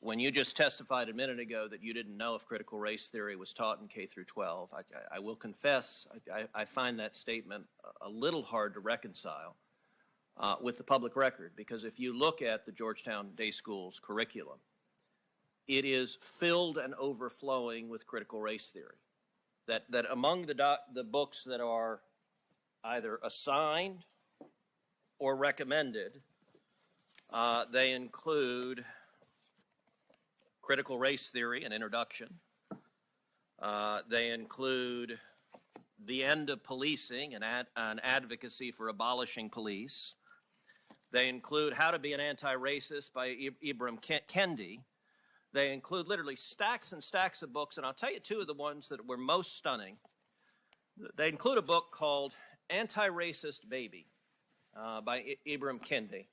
when you just testified a minute ago that you didn't know if critical race theory was taught in K through 12, I will confess I find that statement a little hard to reconcile with the public record, because if you look at the Georgetown Day School's curriculum, it is filled and overflowing with critical race theory. That among the books that are either assigned or recommended, they include Critical Race Theory, an introduction. They include The End of Policing, an advocacy for abolishing police. They include How to Be an Anti-Racist by Ibram Kendi. They include literally stacks and stacks of books, and I'll tell you two of the ones that were most stunning. They include a book called Anti-Racist Baby by Ibram Kendi.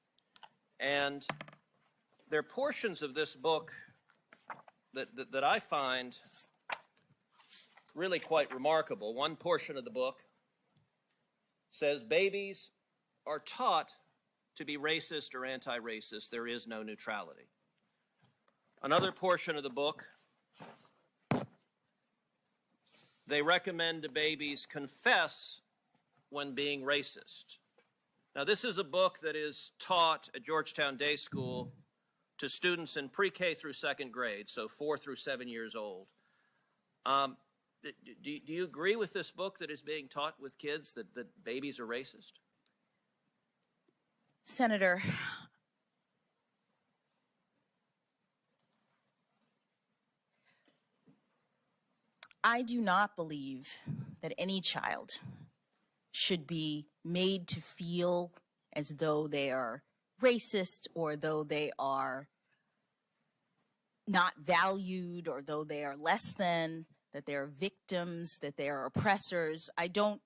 And there are portions of this book that I find really quite remarkable. One portion of the book says babies are taught to be racist or anti-racist. There is no neutrality. Another portion of the book, they recommend to babies confess when being racist. Now, this is a book that is taught at Georgetown Day School to students in pre-K through second grade, so 4 through 7 years old. Do you agree with this book that is being taught with kids that babies are racist? Senator, I do not believe that any child should be made to feel as though they are racist, or though they are not valued, or though they are less than, that they are victims, that they are oppressors. I don't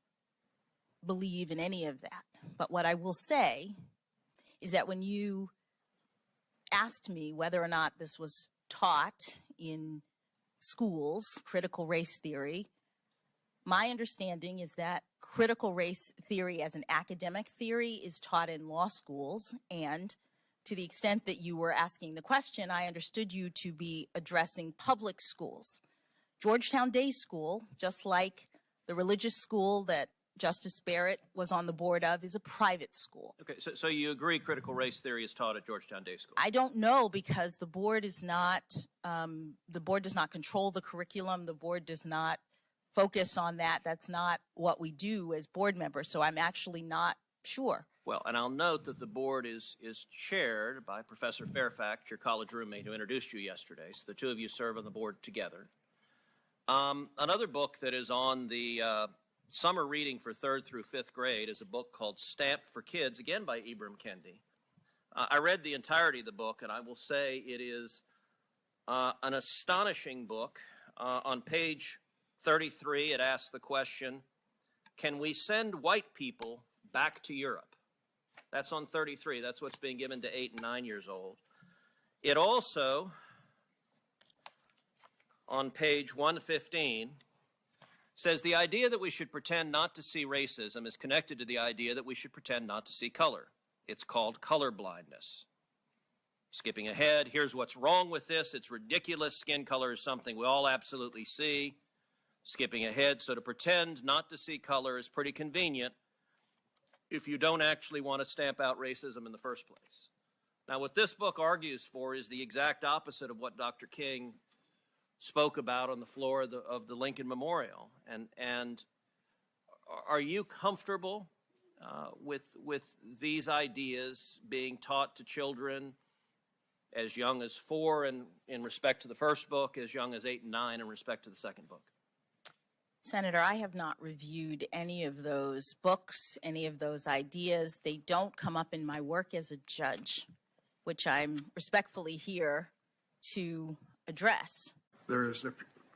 believe in any of that. But what I will say is that when you asked me whether or not this was taught in schools, critical race theory, my understanding is that critical race theory as an academic theory is taught in law schools, and to the extent that you were asking the question, I understood you to be addressing public schools. Georgetown Day School, just like the religious school that Justice Barrett was on the board of, is a private school. Okay, so you agree critical race theory is taught at Georgetown Day School? I don't know, because the board is not, the board does not control the curriculum. The board does not focus on that. That's not what we do as board members, so I'm actually not sure. Well, and I'll note that the board is chaired by Professor Fairfax, your college roommate who introduced you yesterday, so the two of you serve on the board together. Another book that is on the summer reading for 3rd through 5th grade is a book called Stamped for Kids, again by Ibram Kendi. I read the entirety of the book, and I will say it is an astonishing book. On page 33, it asks the question, can we send white people back to Europe? That's on 33. That's what's being given to 8 and 9 years old. It also, on page 115, says the idea that we should pretend not to see racism is connected to the idea that we should pretend not to see color. It's called color blindness. Skipping ahead, here's what's wrong with this. It's ridiculous. Skin color is something we all absolutely see. Skipping ahead, so to pretend not to see color is pretty convenient if you don't actually want to stamp out racism in the first place. Now, what this book argues for is the exact opposite of what Dr. King spoke about on the floor of the Lincoln Memorial. And are you comfortable with these ideas being taught to children as young as 4 in respect to the first book, as young as 8 and 9 in respect to the second book? Senator, I have not reviewed any of those books, any of those ideas. They don't come up in my work as a judge, which I'm respectfully here to address. There is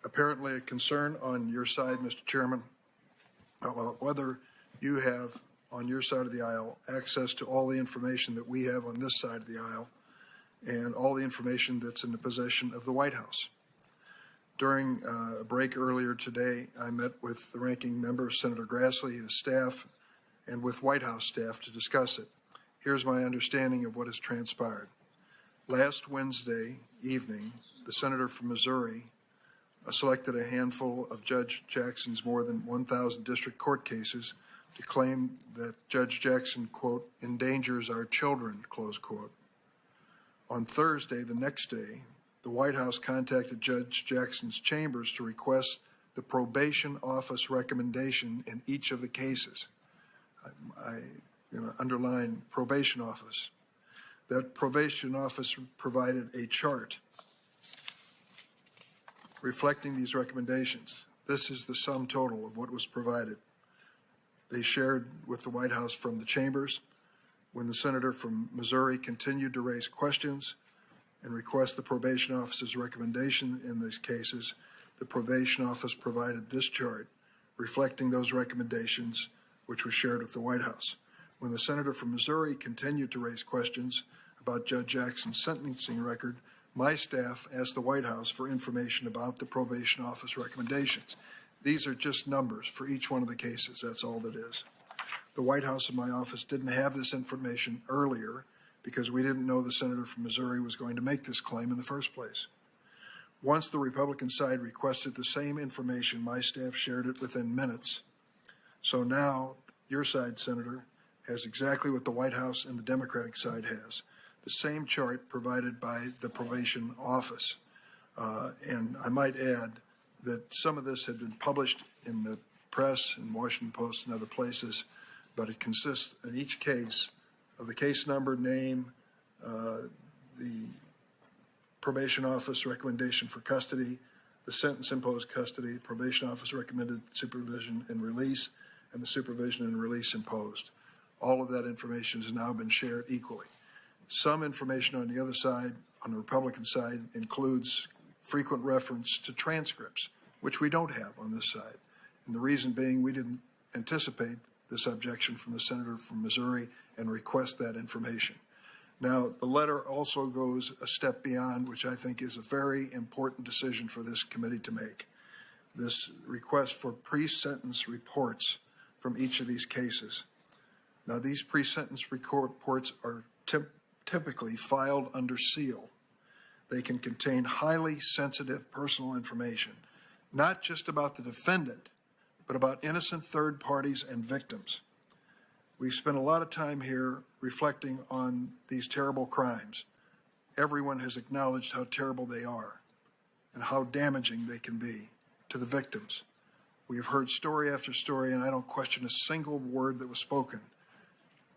apparently a concern on your side, Mr. Chairman, about whether you have on your side of the aisle access to all the information that we have on this side of the aisle and all the information that's in the possession of the White House. During a break earlier today, I met with the ranking member, Senator Grassley, his staff, and with White House staff to discuss it. Here's my understanding of what has transpired. Last Wednesday, evening, the senator from Missouri selected a handful of Judge Jackson's more than 1,000 district court cases to claim that Judge Jackson, quote, endangers our children, close quote. On Thursday, the next day, the White House contacted Judge Jackson's chambers to request the probation office recommendation in each of the cases. I underline probation office. That probation office provided a chart reflecting these recommendations. This is the sum total of what was provided. They shared with the White House from the chambers. When the senator from Missouri continued to raise questions and request the probation office's recommendation in these cases, the probation office provided this chart reflecting those recommendations, which was shared with the White House. When the senator from Missouri continued to raise questions about Judge Jackson's sentencing record, my staff asked the White House for information about the probation office recommendations. These are just numbers for each one of the cases. That's all that is. The White House and my office didn't have this information earlier because we didn't know the senator from Missouri was going to make this claim in the first place. Once the Republican side requested the same information, my staff shared it within minutes. So now your side, Senator, has exactly what the White House and the Democratic side has, the same chart provided by the probation office. And I might add that some of this had been published in the press, in Washington Post and other places, but it consists in each case of the case number, name, the probation office recommendation for custody, the sentence imposed custody, probation office recommended supervision and release, and the supervision and release imposed. All of that information has now been shared equally. Some information on the other side, on the Republican side, includes frequent reference to transcripts, which we don't have on this side. And the reason being we didn't anticipate this objection from the senator from Missouri and request that information. Now, the letter also goes a step beyond, which I think is a very important decision for this committee to make. This request for pre-sentence reports from each of these cases. Now, these pre-sentence reports are typically filed under seal. They can contain highly sensitive personal information, not just about the defendant, but about innocent third parties and victims. We've spent a lot of time here reflecting on these terrible crimes. Everyone has acknowledged how terrible they are and how damaging they can be to the victims. We have heard story after story, and I don't question a single word that was spoken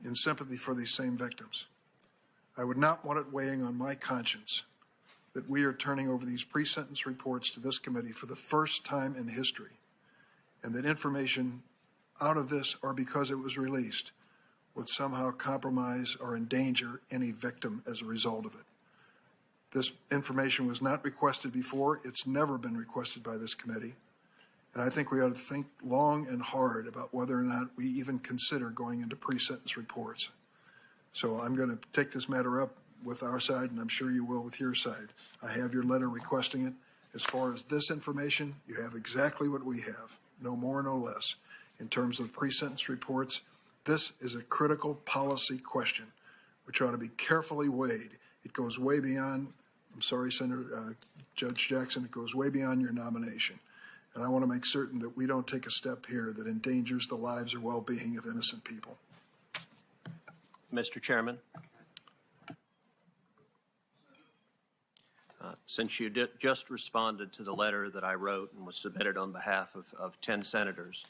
in sympathy for these same victims. I would not want it weighing on my conscience that we are turning over these pre-sentence reports to this committee for the first time in history, and that information out of this, or because it was released, would somehow compromise or endanger any victim as a result of it. This information was not requested before. It's never been requested by this committee. And I think we ought to think long and hard about whether or not we even consider going into pre-sentence reports. So I'm going to take this matter up with our side, and I'm sure you will with your side. I have your letter requesting it. As far as this information, you have exactly what we have, no more, no less. In terms of pre-sentence reports, this is a critical policy question which ought to be carefully weighed. It goes way beyond, I'm sorry, Senator Judge Jackson, it goes way beyond your nomination. And I want to make certain that we don't take a step here that endangers the lives or well-being of innocent people. Mr. Chairman, since you just responded to the letter that I wrote and was submitted on behalf of 10 senators,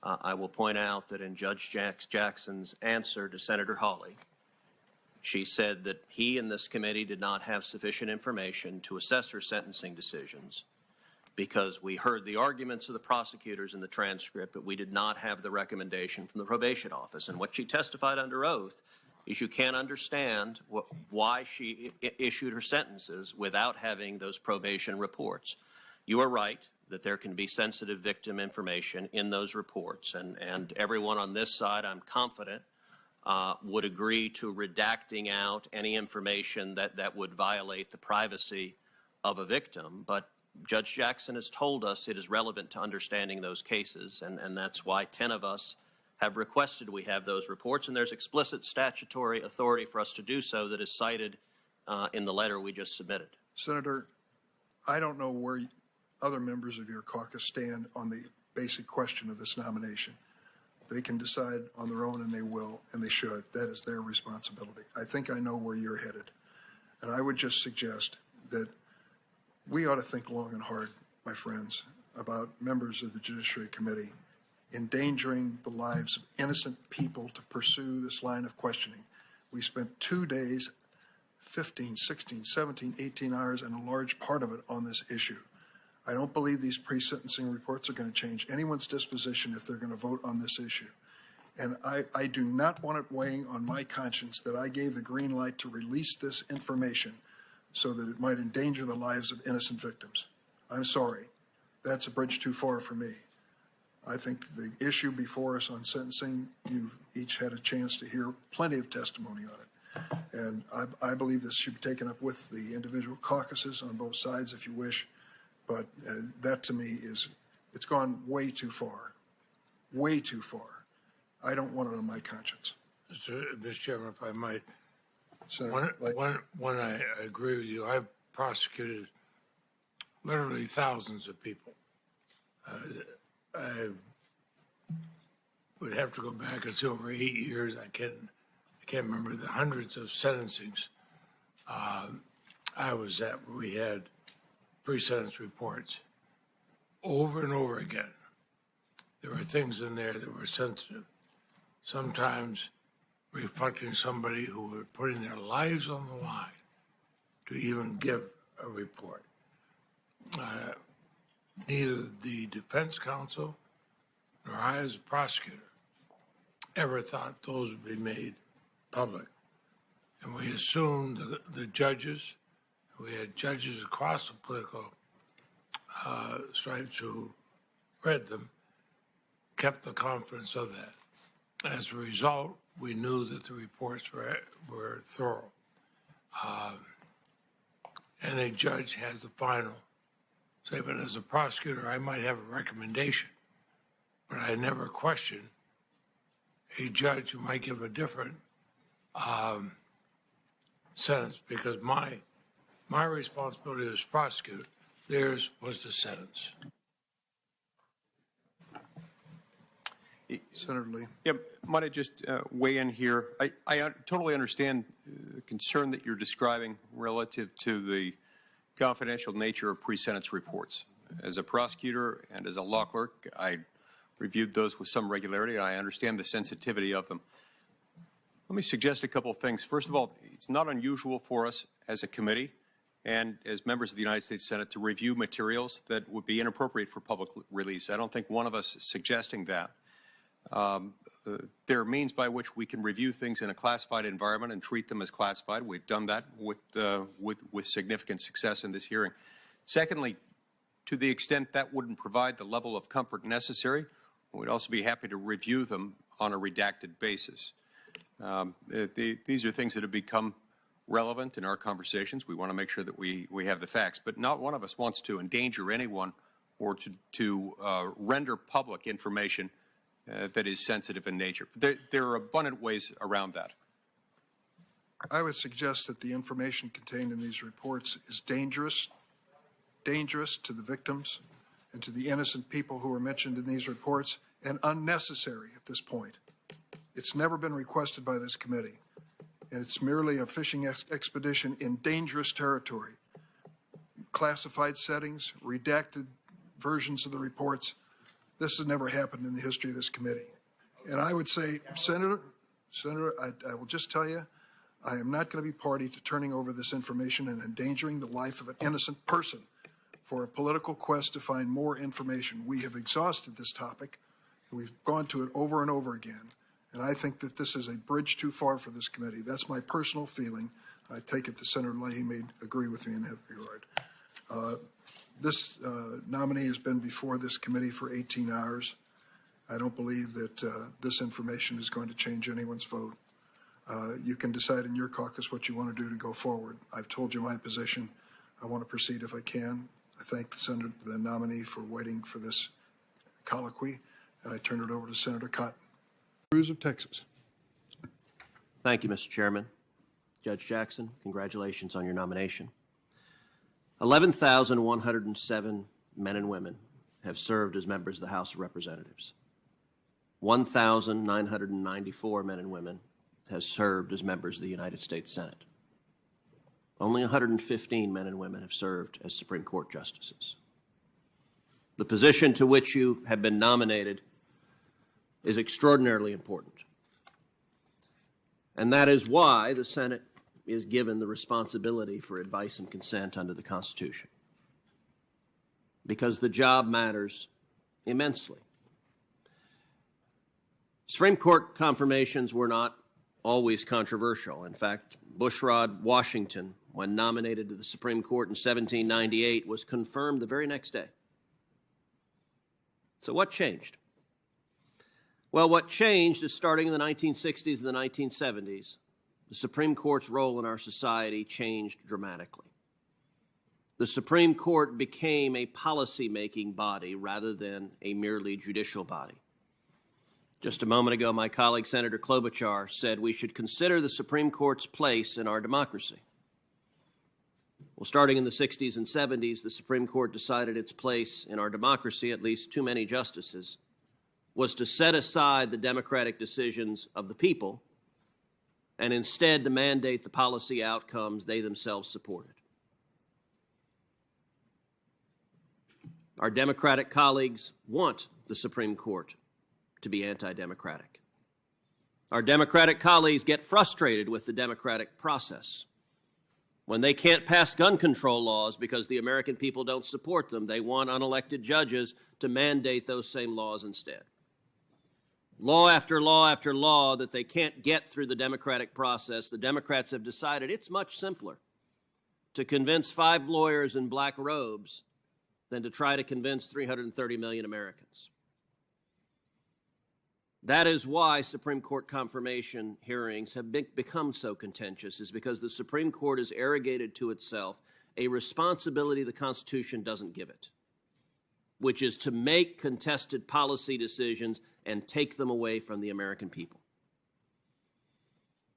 I will point out that in Judge Jackson's answer to Senator Hawley, she said that he and this committee did not have sufficient information to assess her sentencing decisions because we heard the arguments of the prosecutors in the transcript, but we did not have the recommendation from the probation office. And what she testified under oath is you can't understand why she issued her sentences without having those probation reports. You are right that there can be sensitive victim information in those reports, and everyone on this side, I'm confident, would agree to redacting out any information that would violate the privacy of a victim. But Judge Jackson has told us it is relevant to understanding those cases, and that's why 10 of us have requested we have those reports, and there's explicit statutory authority for us to do so that is cited in the letter we just submitted. Senator, I don't know where other members of your caucus stand on the basic question of this nomination. They can decide on their own, and they will, and they should. That is their responsibility. I think I know where you're headed. And I would just suggest that we ought to think long and hard, my friends, about members of the Judiciary Committee endangering the lives of innocent people to pursue this line of questioning. We spent 2 days, 15, 16, 17, 18 hours, and a large part of it on this issue. I don't believe these pre-sentencing reports are going to change anyone's disposition if they're going to vote on this issue. And I do not want it weighing on my conscience that I gave the green light to release this information so that it might endanger the lives of innocent victims. I'm sorry. That's a bridge too far for me. I think the issue before us on sentencing, you each had a chance to hear plenty of testimony on it. And I believe this should be taken up with the individual caucuses on both sides, if you wish. But that to me it's gone way too far. Way too far. I don't want it on my conscience. Mr. Chairman, if I might, Senator, one, I agree with you. I've prosecuted literally thousands of people. I would have to go back. It's over 8 years. I can't remember the hundreds of sentencings I was at where we had pre-sentence reports over and over again. There were things in there that were sensitive, sometimes reflecting somebody who were putting their lives on the line to even give a report. Neither the defense counsel nor I as a prosecutor ever thought those would be made public. And we assumed the judges, we had judges across the political stripes who read them, kept the confidence of that. As a result, we knew that the reports were thorough. And a judge has the final say, but as a prosecutor, I might have a recommendation, but I never question a judge who might give a different sentence, because my responsibility as prosecutor, theirs was the sentence. Senator Lee. Yeah, might I just weigh in here? I totally understand the concern that you're describing relative to the confidential nature of pre-sentence reports. As a prosecutor and as a law clerk, I reviewed those with some regularity, and I understand the sensitivity of them. Let me suggest a couple of things. First of all, it's not unusual for us as a committee and as members of the United States Senate to review materials that would be inappropriate for public release. I don't think one of us is suggesting that. There are means by which we can review things in a classified environment and treat them as classified. We've done that with significant success in this hearing. Secondly, to the extent that wouldn't provide the level of comfort necessary, we'd also be happy to review them on a redacted basis. These are things that have become relevant in our conversations. We want to make sure that we have the facts, but not one of us wants to endanger anyone or to render public information that is sensitive in nature. There are abundant ways around that. I would suggest that the information contained in these reports is dangerous to the victims and to the innocent people who are mentioned in these reports, and unnecessary at this point. It's never been requested by this committee, and it's merely a fishing expedition in dangerous territory. Classified settings, redacted versions of the reports. This has never happened in the history of this committee. And I would say, Senator, I will just tell you, I am not going to be party to turning over this information and endangering the life of an innocent person for a political quest to find more information. We have exhausted this topic, and we've gone to it over and over again. And I think that this is a bridge too far for this committee. That's my personal feeling. I take it that Senator Leahy may agree with me in that regard. This nominee has been before this committee for 18 hours. I don't believe that this information is going to change anyone's vote. You can decide in your caucus what you want to do to go forward. I've told you my position. I want to proceed if I can. I thank the nominee for waiting for this colloquy, and I turn it over to Senator Cotton. Cruz of Texas. Thank you, Mr. Chairman. Judge Jackson, congratulations on your nomination. 11,107 men and women have served as members of the House of Representatives. 1,994 men and women have served as members of the United States Senate. Only 115 men and women have served as Supreme Court justices. The position to which you have been nominated is extraordinarily important. And that is why the Senate is given the responsibility for advice and consent under the Constitution. Because the job matters immensely. Supreme Court confirmations were not always controversial. In fact, Bushrod Washington, when nominated to the Supreme Court in 1798, was confirmed the very next day. So what changed? Well, what changed is starting in the 1960s and the 1970s, the Supreme Court's role in our society changed dramatically. The Supreme Court became a policy-making body rather than a merely judicial body. Just a moment ago, my colleague, Senator Klobuchar, said we should consider the Supreme Court's place in our democracy. Well, starting in the 60s and 70s, the Supreme Court decided its place in our democracy, at least too many justices, was to set aside the democratic decisions of the people and instead to mandate the policy outcomes they themselves supported. Our Democratic colleagues want the Supreme Court to be anti-democratic. Our Democratic colleagues get frustrated with the democratic process. When they can't pass gun control laws because the American people don't support them, they want unelected judges to mandate those same laws instead. Law after law after law that they can't get through the democratic process, the Democrats have decided it's much simpler to convince 5 lawyers in black robes than to try to convince 330 million Americans. That is why Supreme Court confirmation hearings have become so contentious, is because the Supreme Court has arrogated to itself a responsibility the Constitution doesn't give it, which is to make contested policy decisions and take them away from the American people.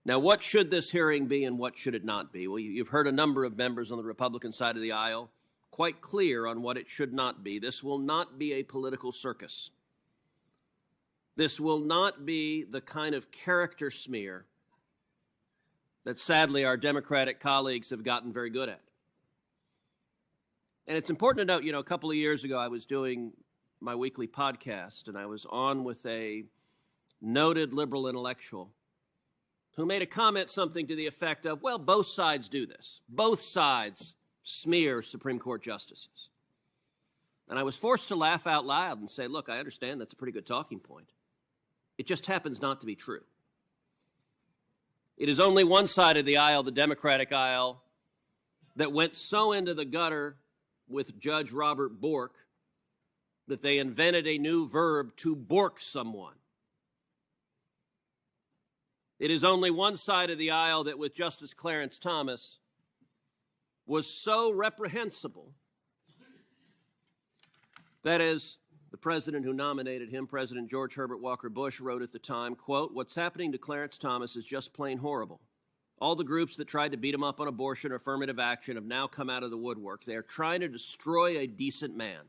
Now, what should this hearing be and what should it not be? Well, you've heard a number of members on the Republican side of the aisle quite clear on what it should not be. This will not be a political circus. This will not be the kind of character smear that sadly our Democratic colleagues have gotten very good at. And it's important to note, a couple of years ago I was doing my weekly podcast and I was on with a noted liberal intellectual who made a comment something to the effect of, well, both sides do this. Both sides smear Supreme Court justices. And I was forced to laugh out loud and say, look, I understand that's a pretty good talking point. It just happens not to be true. It is only one side of the aisle, the Democratic aisle, that went so into the gutter with Judge Robert Bork that they invented a new verb, to bork someone. It is only one side of the aisle that with Justice Clarence Thomas was so reprehensible that, as the president who nominated him, President George Herbert Walker Bush, wrote at the time, quote, "What's happening to Clarence Thomas is just plain horrible. All the groups that tried to beat him up on abortion or affirmative action have now come out of the woodwork. They are trying to destroy a decent man.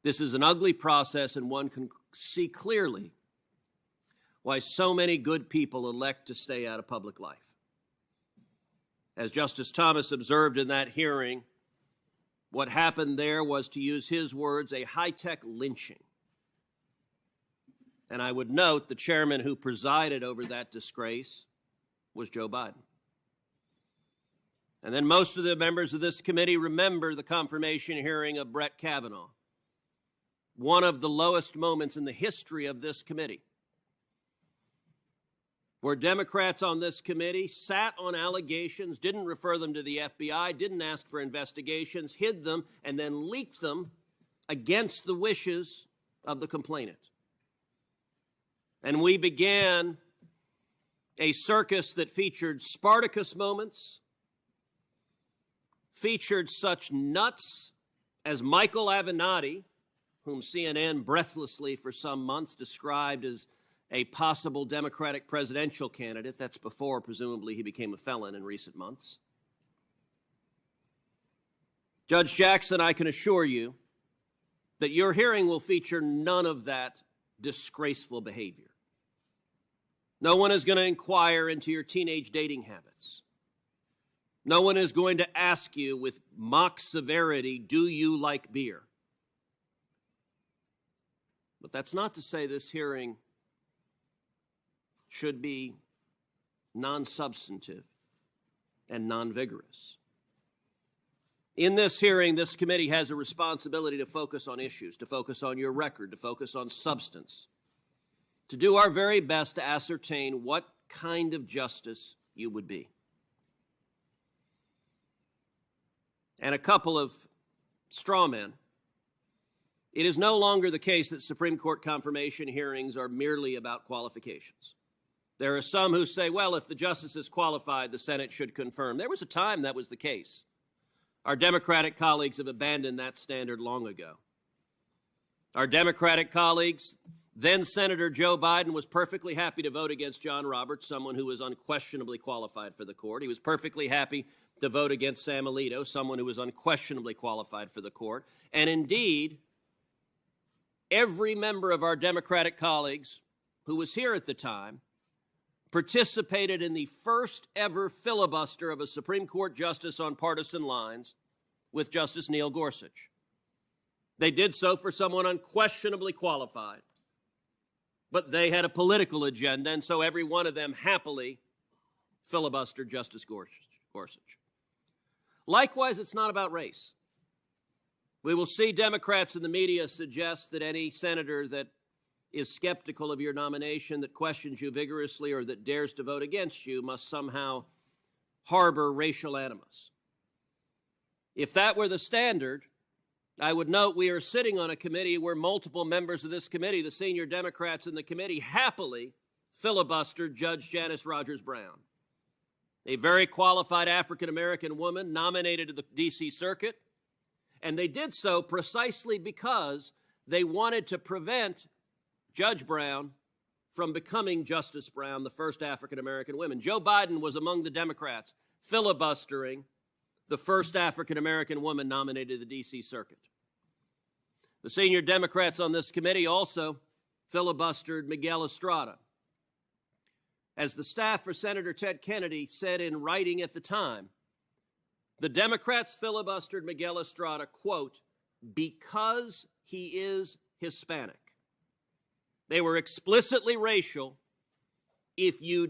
This is an ugly process, and one can see clearly why so many good people elect to stay out of public life." As Justice Thomas observed in that hearing, what happened there was, to use his words, a high-tech lynching. And I would note the chairman who presided over that disgrace was Joe Biden. And then most of the members of this committee remember the confirmation hearing of Brett Kavanaugh, one of the lowest moments in the history of this committee, where Democrats on this committee sat on allegations, didn't refer them to the FBI, didn't ask for investigations, hid them, and then leaked them against the wishes of the complainant. And we began a circus that featured Spartacus moments, featured such nuts as Michael Avenatti, whom CNN breathlessly for some months described as a possible Democratic presidential candidate. That's before, presumably, he became a felon in recent months. Judge Jackson, I can assure you that your hearing will feature none of that disgraceful behavior. No one is going to inquire into your teenage dating habits. No one is going to ask you with mock severity, do you like beer? But that's not to say this hearing should be non-substantive and non-vigorous. In this hearing, this committee has a responsibility to focus on issues, to focus on your record, to focus on substance, to do our very best to ascertain what kind of justice you would be. And a couple of straw men. It is no longer the case that Supreme Court confirmation hearings are merely about qualifications. There are some who say, well, if the justice is qualified, the Senate should confirm. There was a time that was the case. Our Democratic colleagues have abandoned that standard long ago. Our Democratic colleagues, then Senator Joe Biden was perfectly happy to vote against John Roberts, someone who was unquestionably qualified for the court. He was perfectly happy to vote against Sam Alito, someone who was unquestionably qualified for the court. And indeed, every member of our Democratic colleagues who was here at the time participated in the first ever filibuster of a Supreme Court justice on partisan lines with Justice Neil Gorsuch. They did so for someone unquestionably qualified, but they had a political agenda, and so every one of them happily filibustered Justice Gorsuch. Likewise, it's not about race. We will see Democrats in the media suggest that any senator that is skeptical of your nomination, that questions you vigorously, or that dares to vote against you must somehow harbor racial animus. If that were the standard, I would note we are sitting on a committee where multiple members of this committee, the senior Democrats in the committee, happily filibustered Judge Janice Rogers Brown, a very qualified African-American woman nominated to the D.C. Circuit, and they did so precisely because they wanted to prevent Judge Brown from becoming Justice Brown, the first African-American woman. Joe Biden was among the Democrats filibustering the first African-American woman nominated to the D.C. Circuit. The senior Democrats on this committee also filibustered Miguel Estrada. As the staff for Senator Ted Kennedy said in writing at the time, the Democrats filibustered Miguel Estrada, quote, because he is Hispanic. They were explicitly racial. If you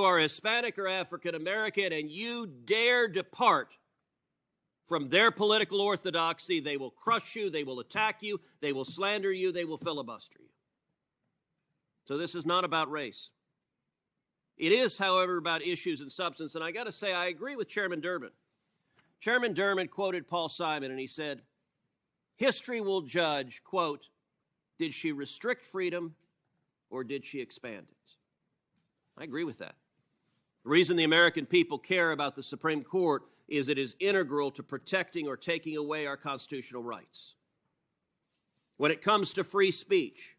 are Hispanic or African American and you dare depart from their political orthodoxy, they will crush you, they will attack you, they will slander you, they will filibuster you. So this is not about race. It is, however, about issues and substance. And I got to say, I agree with Chairman Durbin. Chairman Durbin quoted Paul Simon, and he said, history will judge, quote, did she restrict freedom or did she expand it? I agree with that. The reason the American people care about the Supreme Court is it is integral to protecting or taking away our constitutional rights. When it comes to free speech,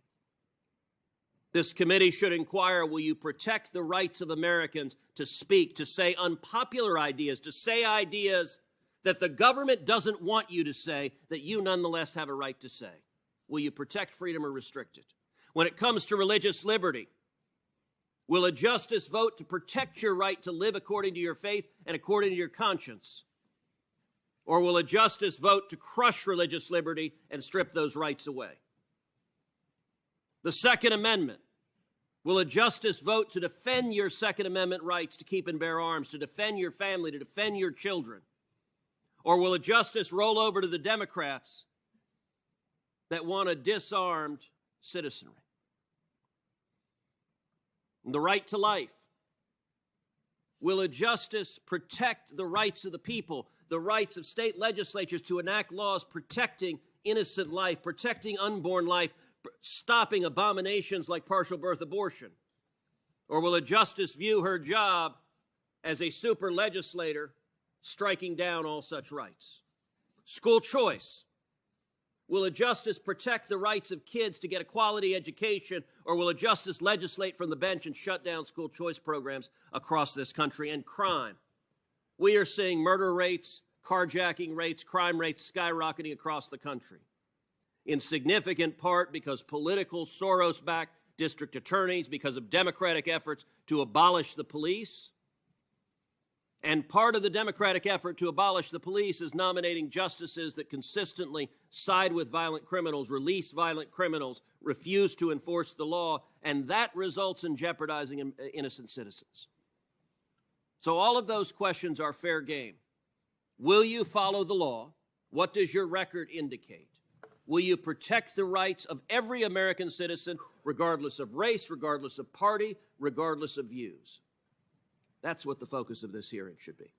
this committee should inquire, will you protect the rights of Americans to speak, to say unpopular ideas, to say ideas that the government doesn't want you to say, that you nonetheless have a right to say? Will you protect freedom or restrict it? When it comes to religious liberty, will a justice vote to protect your right to live according to your faith and according to your conscience? Or will a justice vote to crush religious liberty and strip those rights away? The Second Amendment. Will a justice vote to defend your Second Amendment rights to keep and bear arms, to defend your family, to defend your children? Or will a justice roll over to the Democrats that want a disarmed citizenry? And the right to life. Will a justice protect the rights of the people, the rights of state legislatures to enact laws protecting innocent life, protecting unborn life, stopping abominations like partial birth abortion? Or will a justice view her job as a super legislator striking down all such rights? School choice. Will a justice protect the rights of kids to get a quality education, or will a justice legislate from the bench and shut down school choice programs across this country? And crime. We are seeing murder rates carjacking rates, crime rates skyrocketing across the country, in significant part because political Soros-backed district attorneys, because of Democratic efforts to abolish the police. And part of the Democratic effort to abolish the police is nominating justices that consistently side with violent criminals, release violent criminals, refuse to enforce the law, and that results in jeopardizing innocent citizens. So all of those questions are fair game. Will you follow the law? What does your record indicate? Will you protect the rights of every American citizen, regardless of race, regardless of party, regardless of views? That's what the focus of this hearing should be.